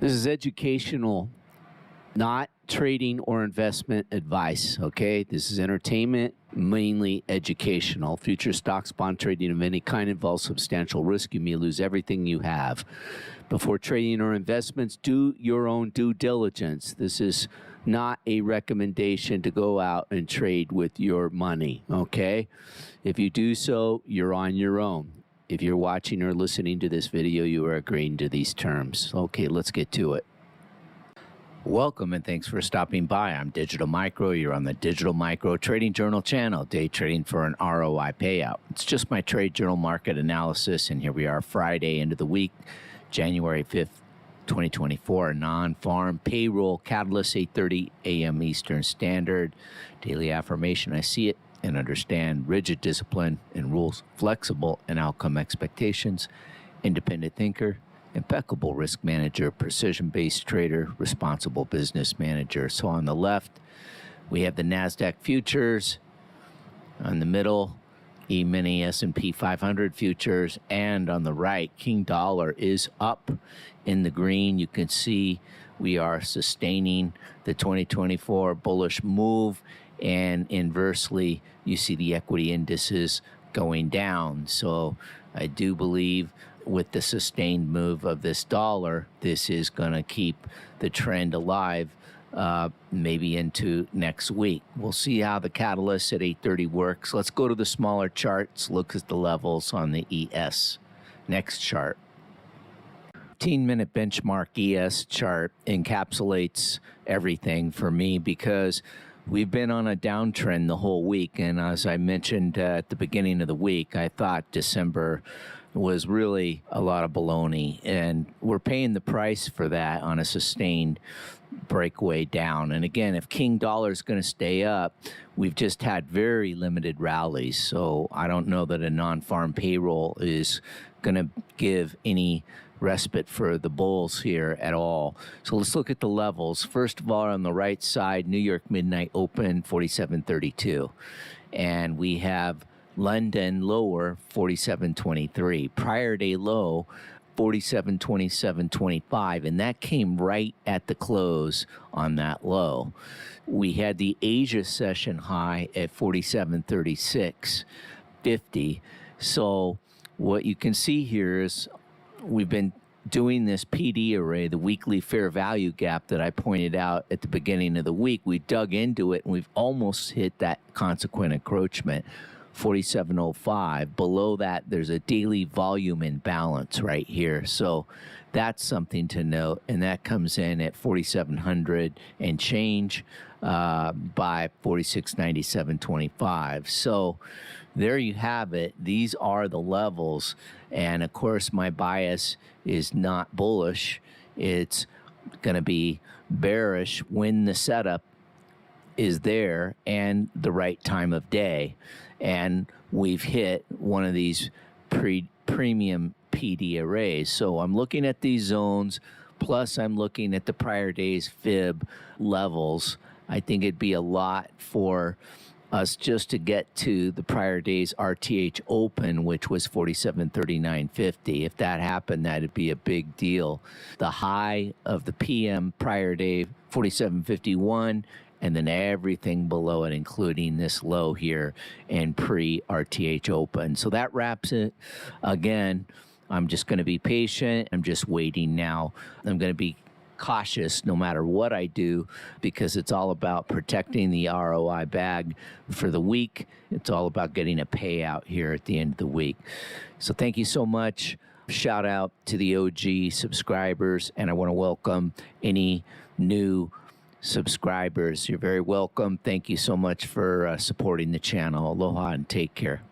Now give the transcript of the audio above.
This is educational, not trading or investment advice, okay? This is entertainment, mainly educational. Future stocks, bond trading of any kind involves substantial risk. You may lose everything you have. Before trading or investments, do your own due diligence. This is not a recommendation to go out and trade with your money, okay? If you do so, you're on your own. If you're watching or listening to this video, you are agreeing to these terms. Okay, let's get to it. Welcome and thanks for stopping by. I'm Digital Micro. You're on the Digital Micro Trading Journal channel, day trading for an ROI payout. It's just my trade journal market analysis, and here we are Friday into the week, January 5th, 2024, non-farm payroll catalyst, 8:30 a.m. Eastern Standard. Daily affirmation, I see it and understand. Rigid discipline and rules, flexible and outcome expectations, independent thinker, impeccable risk manager, precision-based trader, responsible business manager. So on the left, we have the NASDAQ futures. On the middle, E-mini S&P 500 futures. And on the right, King Dollar is up in the green. You can see we are sustaining the 2024 bullish move. And inversely, you see the equity indices going down. So I do believe with the sustained move of this dollar, this is going to keep the trend alive maybe into next week. We'll see how the catalyst at 8:30 works. Let's go to the smaller charts, look at the levels on the ES. Next chart. 15-minute benchmark ES chart encapsulates everything for me because we've been on a downtrend the whole week, and as I mentioned at the beginning of the week, I thought December was really a lot of baloney, and we're paying the price for that on a sustained breakaway down. And again, if King Dollar is going to stay up, we've just had very limited rallies, so I don't know that a non-farm payroll is going to give any respite for the bulls here at all. So let's look at the levels. First of all, on the right side, New York Midnight Open, 47.32. And we have London lower, 47.23. Prior day low, 47.27.25. And that came right at the close on that low. We had the Asia session high at 47.36.50. So what you can see here is we've been doing this PD array, the weekly fair value gap that I pointed out at the beginning of the week. We dug into it, and we've almost hit that consequent encroachment, 47.05. Below that, there's a daily volume imbalance right here. So that's something to note, and that comes in at 4,700 and change by 46.97.25. So there you have it. These are the levels. And of course, my bias is not bullish. It's going to be bearish when the setup is there and the right time of day. And we've hit one of these premium PD arrays. So I'm looking at these zones, plus I'm looking at the prior day's fib levels. I think it'd be a lot for us just to get to the prior day's RTH open, which was 47.39.50. If that happened, that'd be a big deal. The high of the PM prior day, 47.51, and then everything below it, including this low here and pre-RTH open. So that wraps it. Again, I'm just going to be patient. I'm just waiting now. I'm going to be cautious no matter what I do, because it's all about protecting the ROI bag for the week. It's all about getting a payout here at the end of the week. So thank you so much. Shout out to the OG subscribers, and I want to welcome any new subscribers. You're very welcome. Thank you so much for supporting the channel. Aloha and take care.